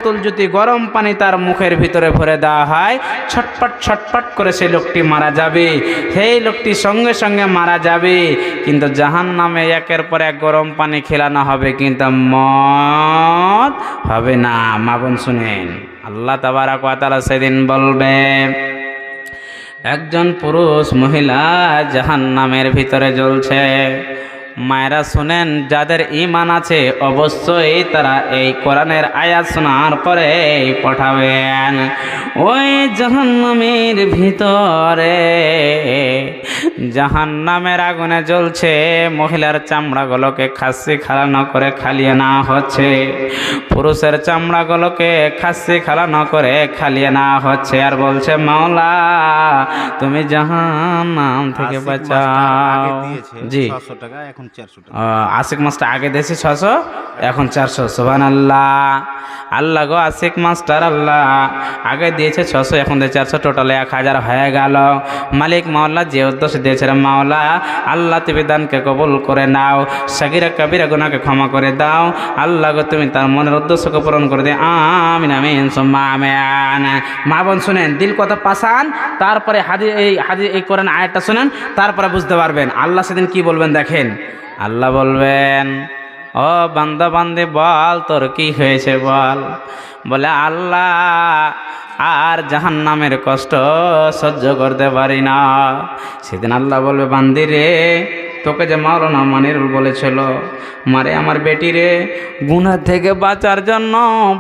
যদি গরম পানি তার মুখের ভিতরে ভরে দেওয়া হয়, ছটপট ছটপট করে সেই লোকটি মারা যাবে, সেই লোকটি সঙ্গে সঙ্গে মারা যাবে। কিন্তু জাহান্নামে একের পর এক গরম পানি খেলানো হবে, কিন্তু মত হবে না। মা বোন শুনেন, আল্লাহ তাবারক ওয়া তাআলা সেদিন বলবে, একজন পুরুষ মহিলা জাহান্নামের ভিতরে জ্বলছে। মায়েরা শুনেন, যাদের ঈমান আছে অবশ্যই তারা এই কোরআনের আয়াত শোনার পরে পাঠাবেন। ওই জাহান্নামের ভিতরে জাহান্নামের আগুনে জ্বলছে, মহিলার চামড়াগুলোকে খাসি খালানো করে খালিয়ে নেওয়া হচ্ছে, পুরুষের চামড়াগুলোকে খাসি খালানো করে খালিয়ে নেওয়া হচ্ছে। আর বলছে, মাওলা তুমি জাহান্নাম থেকে বাঁচাও। জি, আশিক মাস্টার আগে দিয়েছি 600, এখন 400। সুবহানাল্লাহ। আল্লাহ গো, আশিক মাস্টার আল্লাহ আগে দিয়েছে 600, এখন দিয়ে 400, টোটাল 1000 হয়ে গেল। মালিক মাওলা যে উদ্দেশ্য দিয়েছে, মাওলা আল্লাহ তুমি দানকে কবুল করে নাও, সাগিরা কাবিরা গুনাহকে ক্ষমা করে দাও। আল্লাহ গো, তুমি তার মনের উদ্দেশ্যকে পূরণ করে দে। আমিন আমিন সুম্মা আমিন। মা বোন শুনেন, দিল কত পাসান, তারপরে হাদিস এই কোরআন আয়াতটা শুনেন, তারপরে বুঝতে পারবেন আল্লাহ সেদিন কি বলবেন। দেখেন, আল্লাহ বলবেন, ও বান্দা বান্দি বল তোর কি হয়েছে বল। বলে, আল্লাহ আর জাহান্নামের কষ্ট সহ্য করতে পারি না। সেদিন আল্লাহ বলবে, বান্দি রে, তোকে যে মাওলানা মানিরুল বলেছিল, মারে আমার বেটি রে, গুনাহ থেকে বাঁচার জন্য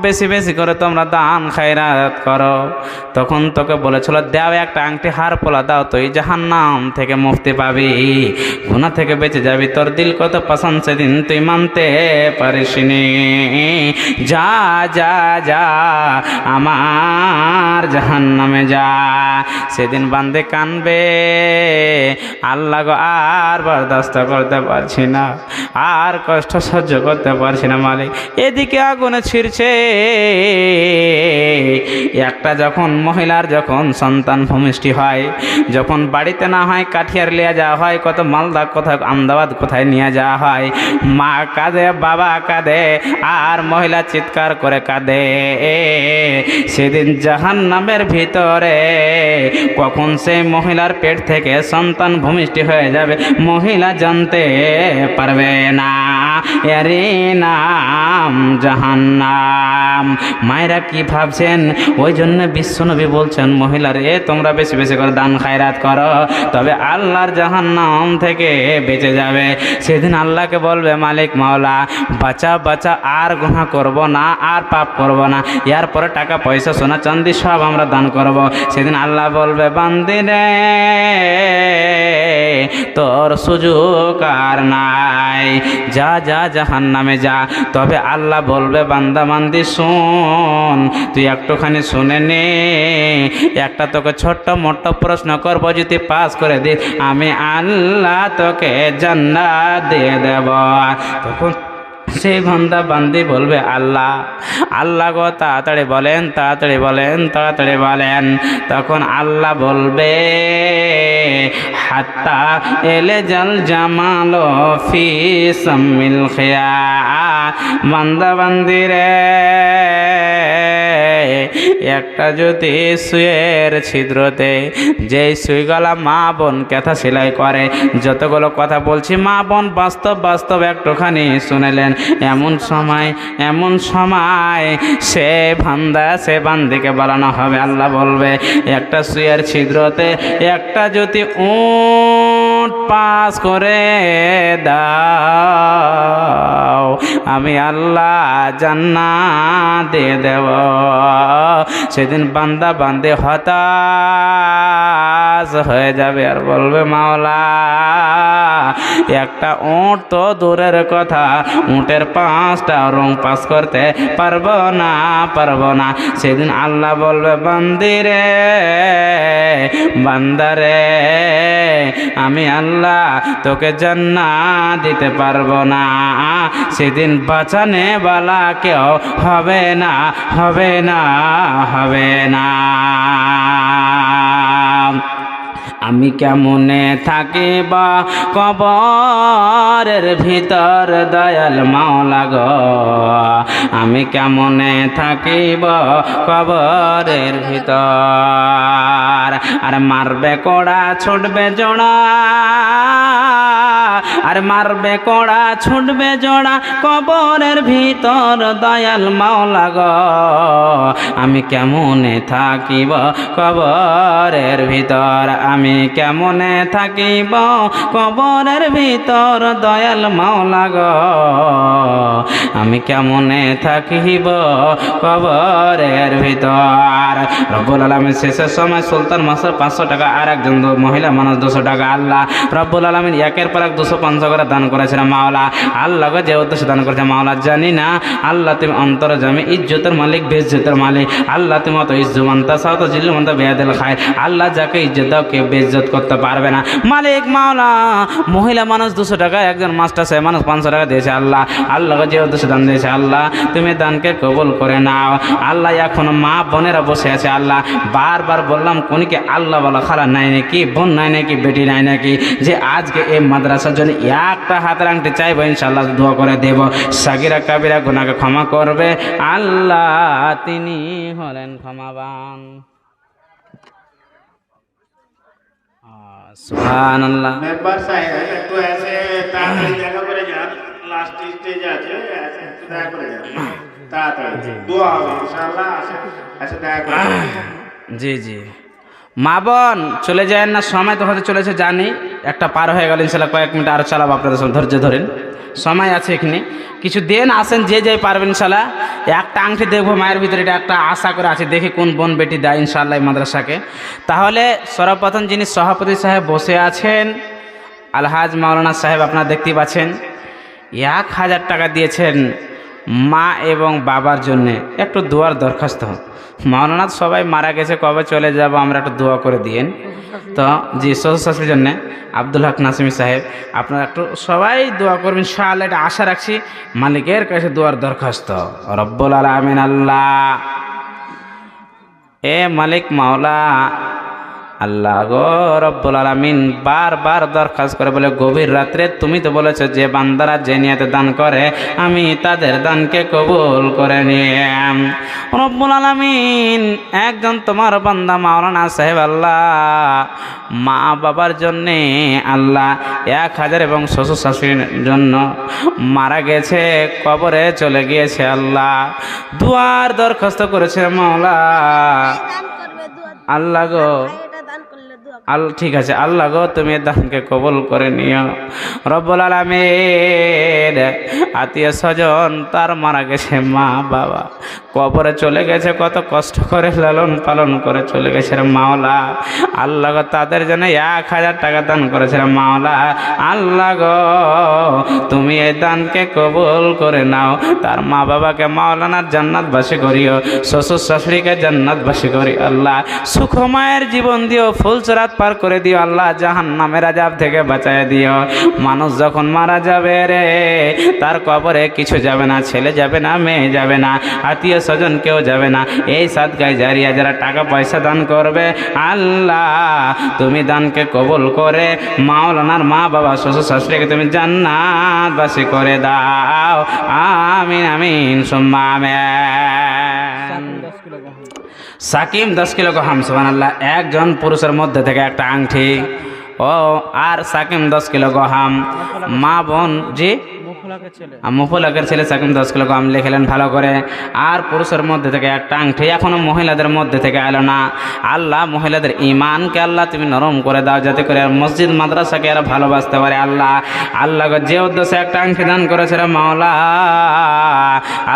বেশি বেশি করে তোমরা দান খায়রাত করো। তখন তোকে বলেছিল, দাও একটা আংটি হার পোলা দাও, তুই জাহান্নাম থেকে মুক্তি পাবি, গুনাহ থেকে বেঁচে যাবি। তোর দিল কত পছন্দ, সেদিন তুই মানতে পারিসনি। যা যা যা আমার জাহান্নামে যা। সেদিন বান্দে কানবে, আল্লাহ গো আর বরদাস্ত করতে পারছি না, আর কষ্ট সহ্য করতে পারছি না মালিক। এদিকে আগুনে ছিড়ছে। একটা যখন মহিলার যখন সন্তান ভূমিষ্ঠি হয়, যখন বাড়িতে না হয় কাঠিয়ার লিয়ে যাওয়া হয়, কত মালদা কোথায় আমদাবাদ কোথায় নিয়ে যাওয়া হয়, মা কাঁদে, বাবা কাঁদে, আর মহিলা চিৎকার করে কাঁদে। সেদিন জাহান্নামের ভিতরে কখন সেই মহিলার পেট থেকে সন্তান ভূমিষ্ঠি হয়ে যাবে মহিলা জানতে পারবে না। এরই নাম জাহান্নাম। মায়েরা কি ভাবছেন? ওই জন্য বিশ্বনবী বলছেন, মহিলারে তোমরা বেশি বেশি করে দান খায়রাত করো, তবে আল্লাহর জাহান্নাম থেকে বেঁচে যাবে। সেদিন আল্লাহকে বলবে, মালিক মাওলা বাঁচা বাঁচা, আর গুনাহ করব না, আর পাপ করব না, এর পরে টাকা পয়সা সোনা চাঁদি সব আমরা দান করব। সেদিন আল্লাহ বলবে, বান্দি রে তোর সুযোগ আর নাই, যা যা জাহান্নামে যা। তবে আল্লাহ বলবে, বান্দা বান্দি শোন, তুই একটুখানি শুনে নে, একটা তোকে ছোট্ট মোট্ট প্রশ্ন করব, যদি পাস করে দিস আমি আল্লাহ তোকে জান্নাত দিয়ে দেব। তখন সেই বান্দা বান্দি বলবে, আল্লাহ আল্লাহ গো তাড়াতাড়ি বলেন, তাড়াতাড়ি বলেন, তাড়াতাড়ি বলেন। তখন আল্লাহ বলবে, হাত্তা এলে জল জামালো ফি সামিল খিয়া। বান্দা বান্দি রে, একটা যদি সুইয়ের ছিদ্রতে, যেই সুইগুলা মা বোন কথা সেলাই করে, যতগুলো কথা বলছি মা বোন বাস্তব বাস্তব একটুখানি শুনেলেন। এমন সময় সে বান্দা সে বান্দিকে বলানো হবে, আল্লাহ বলবে, একটা সুইয়ের ছিদ্রতে একটা যদি উট পাস করে দাও, আমি আল্লাহ জান্নাত দিয়ে দেব। সেদিন বান্দা বান্দে হতাশ হয়ে যাবে, আর বলবে, মাওলা একটা উট তো দূরের কথা, উটের 5টা রং পাস করতে পারবো না। সেদিন আল্লাহ বলবে, বান্দিরে বান্দারে, আমি আল্লাহ তোকে জান্নাত দিতে পারবো না। সেদিন বাঁচানে বালা কেউ হবে না, হবে না, হবে না। আমি কেমনে থাকিব কবরের ভিতর দয়াল মাওলা গো, আমি কেমনে থাকিব কবরের ভিতর। আর মারবে কোড়া ছুটবে জোড়া, আর মারবে কোড়া ছুটবে জোড়া কবরের ভিতর দয়াল মাওলা গো, আমি কেমনে থাকিব কবরের ভিতর, আমি কেমনে থাকিব কবরের ভিতর দয়াল মাওলা গো, আমি কেমনে থাকিব কবরের ভিতর। রব্বুল আলামিন শেষের সময় সুলতান মাসের 500 টাকা আর একজন মহিলা মানুষ 200 টাকা আল্লাহ রব্বুল আলামিন একের পর এক 250 করে দান করেছিলেন মাওলা। আল্লাহ যে উদ্দেশ্যে দান করেছে মাওলা জানি না, আল্লাহ তুমি অন্তরজামী ইজ্জতের মালিক বেইজ্জতের মালিক, আল্লাহ তুমি অত ইজ্জুমান্তা চাও তো জিল্লুমান্তা বেয়াদিল খায়, আল্লাহ যাকে ইজ্জত দাও কেউ বেইজ্জত করতে পারবে না মালিক মাওলা। মহিলা মানুষ 200 টাকা, একজন মাস্টার সাহেব মানুষ 500 টাকা দিয়েছে আল্লাহ, আল্লাহকে যে উদ্দেশ্যে দান দিয়েছে আল্লাহ তুমি দানকে কবুল করে নাও আল্লাহ। এখনো মা বোনেরা বসে আছে আল্লাহ, বারবার বললাম কোনকে আল্লাহ বলা খালা নাই নাকি, বোন নাই নাকি, বেটি নাই নাকি, যে আজকে এই মাদ্রাসার জন্য একটা হাতের আংটি চাইবো ইনশাআল্লাহ দোয়া করে দেব। সাগিরা কাবিরা গুনাহকে ক্ষমা করবে আল্লাহ, তিনি হলেন ক্ষমাবান। সুবহানাল্লাহ। মেম্বার সাহেব একটু এসে তাড়াতাড়ি দেখা করে যান, লাস্ট স্টেজ আছে, এসে একটু দেখা করে যান তাড়াতাড়ি, দোয়া হবে ইনশাআল্লাহ। এসে দেখা করে জি জি মা বোন চলে যায় না, সময় তো হতে চলেছে জানি, একটা পার হয়ে গেল ইনশাআল্লাহ, কয়েক মিনিট আরো চালাবো, আপনাদের সঙ্গে ধৈর্য ধরেন, সময় আছে এখানে কিছু দিন আসেন যে যাই পারবেন ইনশাআল্লাহ। একটা আংটি দেখবো মায়ের ভিতরে, এটা একটা আশা করে আছে, দেখি কোন বোন বেটি দেয় ইনশাআল্লাহ এই মাদ্রাসাকে। তাহলে সর্বপ্রথম যিনি সভাপতি সাহেব বসে আছেন আলহাজ মাওলানা সাহেব, আপনারা দেখতেই পাচ্ছেন 1000 টাকা দিয়েছেন মা এবং বাবার জন্যে। একটু দোয়ার দরখাস্ত, মাওলানা সবাই মারা গেছে, কবে চলে যাব, আমরা একটু দোয়া করে দিয়েন তো। জি শ্বশুর শাশুড়ির জন্যে আব্দুল হক নাসিমি সাহেব, আপনারা একটু সবাই দোয়া করবেন ইনশাআল্লাহ, এটা আশা রাখছি। মালিকের কাছে দোয়ার দরখাস্ত, রব্বুল আলামিন আল্লাহ, এ মালিক মাওলা আল্লাহ গো রব্বুল আলামিন, বারবার দরখাস্ত করে বলে গভীর রাত্রে তুমি তো বলেছো যে বান্দারা যে নিয়তে দান করে আমি তাদের দানকে কবুল করে নিলাম। রব্বুল আলামিন একজন তোমার বান্দা মাওলানা সাহেব আল্লাহ মা বাবার জন্যে আল্লাহ 1000 এবং শ্বশুর শাশুড়ির জন্য মারা গেছে, কবরে চলে গিয়েছে আল্লাহ, দুয়ার দরখাস্ত করেছে মাওলা আল্লাহ গো। আল্লাহ ঠিক আছে আল্লাহ গো তুমি দানকে কবুল করে নিও রব্বুল আলামিন। আত্মীয় স্বজন তার মারা গেছে, মা বাবা কবরে চলে গেছে, কত কষ্ট করে লালন পালন করে চলে গেছে মাওলা আল্লাহ গো, তাদের জন্য 1000 টাকা দান করেছে মাওলা আল্লাহ গো, তুমি এই দানকে কবুল করে নাও, তার মা বাবাকে মাওলানার জান্নাতবাসী করিও, শ্বশুর শাশুড়িকে জান্নাতবাসী করি আল্লাহ, সুখময়ের জীবন দিও, ফুলচরাত পার করে দিও আল্লাহ, জাহান্নামের আযাব থেকে বাঁচায় দিও। মানুষ যখন মারা যাবে রে তার কবরে কিছু যাবে না, ছেলে যাবে না, মেয়ে যাবে না, আত্মীয় স্বজন কেউ যাবে না, এই সাদকায়ে জারিয়া যারা টাকা পয়সা দান করবে আল্লাহ তুমি দানকে কবুল করে মাওলানার মা বাবা শ্বশুর শাশুড়িকে তুমি জান্নাতবাসী করে দাও, আমিন আমিন সুম্মা আমিন। সাকিম 10 কিলো গহম, সুবহানাল্লাহ, একজন পুরুষের মধ্যে থেকে একটা আংটি ও আর সাকিম 10 কিলো গহম, মা বোন জি মুফলাকের ছেলে সাকিম 10 কিলো গহম লিখলেন ভালো করে, আর পুরুষের মধ্যে থেকে একটা আংটি, এখনো মহিলাদের মধ্যে থেকে এলো না আল্লাহ, মহিলাদের ইমানকে আল্লাহ তুমি নরম করে দাও যাতে করে মসজিদ মাদ্রাসাকে এরা ভালোবাসতে পারে আল্লাহ। আল্লাহ যে উদ্দেশ্যে একটা আংটি দান করেছে মাওলা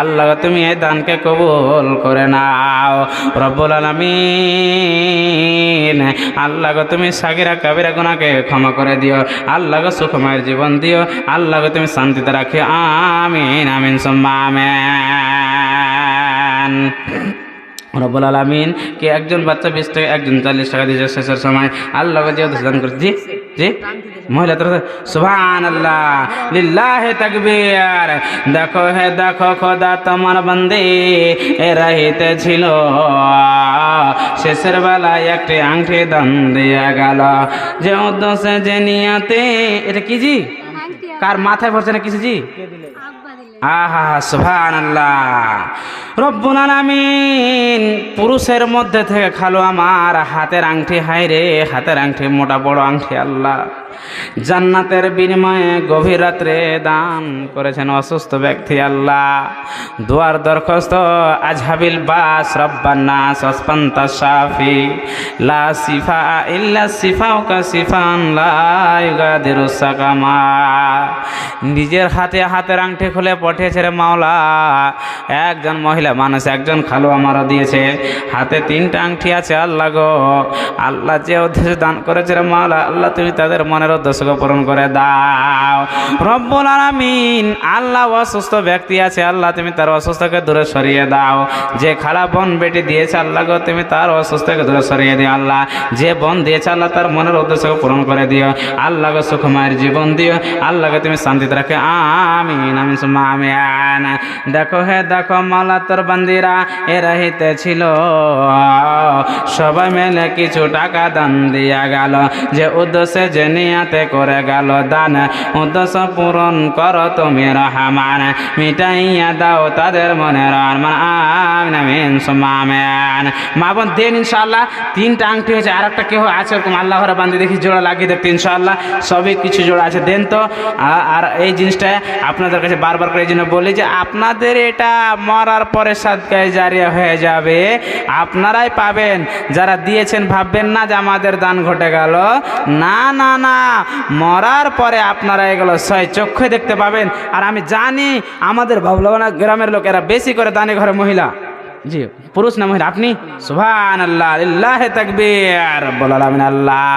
আল্লাহ তুমি এই দানকে কবুল করে নাও রব্বুল আলামিন। আল্লাহ তুমি সাগিরা কাবিরা গুনাহকে ক্ষমা করে দিও আল্লাহ, সুখময়ের জীবন দিও আল্লাহ, তুমি শান্তিতে রাখি, আমিন আমিন সুম্মা আমিন। রব্বুল আলামিন কি একজন বাচ্চা 20 টাকা, একজন 40 টাকা দিয়েছে শেষের সময়, আল্লাহকে যে দান করে। জি জি মহিলা তোর সুবহানাল্লাহ, লিল্লাহি তাকবীর। দেখো হে দেখো খোদা তোমার বান্দি এ রাহিতে ছিল, শেষের বেলায় একটি আংটি দান দিয়া গেল, যে উদ্দেশ্যে যে নিয়াতে। এটা কি জি? কার মাথায় পড়ছে না কিছু জি? আহা সুবহানাল্লাহ। রব্বুল আলামিন পুরুষের মধ্যে থেকে খালো আমার হাতের আংটি, হায় রে হাতের আংটি, মোটা বড় আংটি আল্লাহ জান্নাতের বিনিময়ে গভীর রাত্রে দান করেছেন অসুস্থ ব্যক্তি। আল্লাহ দুয়ার দরখাস্ত আজহাবিল বাস রব্বান্নাস ওয়াসপান্তা শাফি লা সিফা ইল্লা সিফাউকা সিফান লা ইউগাদিরু সাকামা। নিজের হাতে হাতের আংটি খুলে পাঠিয়েছে রে মাওলা। একজন মহিলা মানুষ, একজন খালু আমারও দিয়েছে, হাতে 3টা আংটি আছে। আল্লাহ গো, আল্লাহ যে উদ্দেশ্যে দান করেছে রে মাওলা, আল্লাহ তুমি তাদের মনের উদ্দেশ্যকে পূরণ করে দাও রব্বুল আলামিন। আল্লাহ অসুস্থ ব্যক্তি আছে, আল্লাহ তুমি তার অসুস্থকে দূরে সরিয়ে দাও। যে খালা বোন বেটি দিয়েছে আল্লাহ গো, তুমি তার অসুস্থকে দূরে সরিয়ে দিও। আল্লাহ যে বোন দিয়েছে আল্লাহ তার মনের উদ্দেশ্যকে পূরণ করে দিও। আল্লাহ গো সুখময়ের জীবন দিও, আল্লাহকে তুমি শান্তিতে রাখে। আমিন আমিন সুম্মা আমিন। দেখো হে দেখো মাওলা তোর বান্দিরা এ রাহিতে ছিল, সবাই মিলে কিছু টাকা দান দিয়া গেল, যে উদ্দেশ্যে যে নিয়াতে করে গেল দান, উদ্দেশ্য পূরণ করো তুমি রহমান, মিটাইয়া দাও তাদের মনের আরমান। আমিন আমিন সুম্মা আমিন। মা বোন দেন ইনশাআল্লাহ। 3টা আংটি হয়েছে, আর একটা কেউ আছে ওরকম আল্লাহ ঘরে বান্দি দেখি জোড়া লাগিয়ে দেখতে ইনশাআল্লাহ, সবই কিছু জোড়া আছে, দেন তো। আর এই জিনিসটা আপনাদের কাছে বারবার করে এই জন্য বলি যে আপনাদের এটা মরার পরে সাদকায়ে জারিয়া হয়ে যাবে, আপনারাই পাবেন। যারা দিয়েছেন ভাববেন না যে আমাদের দান ঘটে গেল, না না না, মরার পরে আপনারা এগুলো ছয় চক্ষে দেখতে পাবেন। আর আমি জানি আমাদের বাবলাবানা গ্রামের লোকেরা বেশি করে দানে ঘরে মহিলা। জি পুরুষ না মহিলা? আপনি? সুবহানাল্লাহ, লিল্লাহি তাকবীর, রব্বুল আলামিন। আল্লাহ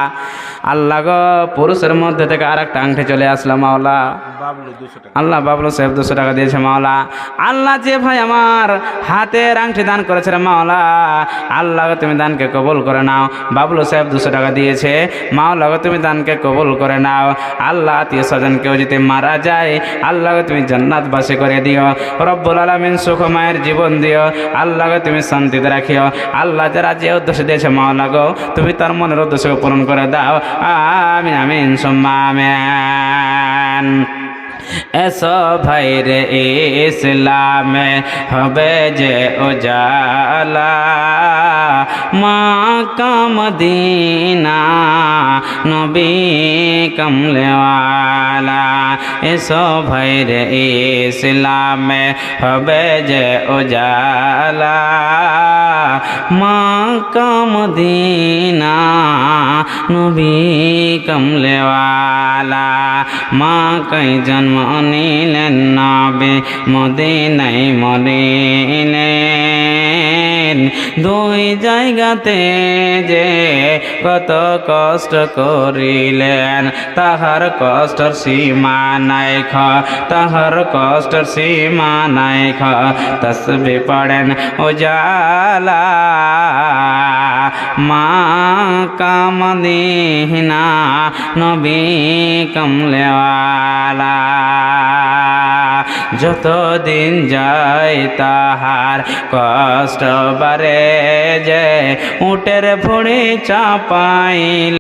আল্লাহ গো, পুরুষের মধ্যে থেকে আরেকটা আংটি চলে আসলো মাওলা। আল্লাহ বাবলু সাহেব 200 টাকা দিয়েছে মাওলা। আল্লাহ যে ভাই আমার হাতের আংটি দান করেছে রে মাওলা, আল্লাহ তুমি দানকে কবুল করে নাও। বাবলু সাহেব 200 টাকা দিয়েছে, মাওলা তুমি দানকে কবুল করে নাও। আল্লাহ আত্মীয় স্বজন কেউ যদি মারা যায়, আল্লাহ তুমি জান্নাতবাসী করে দিও রব্বুল আলামিন, সুখময়ের জীবন দিও, আল্লাহ তুমি শান্তিতে রাখিও। আল্লাহ যারা যে উদ্দেশ্য দিয়েছে মাওলা গো, তুমি তার মনের উদ্দেশ্যকে পূরণ করে দাও। আমিন আমিন সুম্মা আমিন। এসো ভাই রে ইসলামে হবে যে উজালা, মক্কা মদিনা নবী কমলেওয়ালা। এসো ভাই রে ইসলামে হবে যে উজালা, মক্কা মদিনা নবী কমলেওয়ালা। মা কই জন্ম নিলেন নবী, মদিনায় মরিলেন। 2 জায়গাতে যে কত কষ্ট করিলেন, তাহার কষ্টর সীমা নাই খ, তাহার কষ্টর সীমা নাই খ। তসবিহ পড়েন উজালা, মক্কা মদিনা নবী কমলেওয়ালা। যতদিন যায় তাহার কষ্ট বাড়ে, যে উটের ভুঁড়ি চাপাইল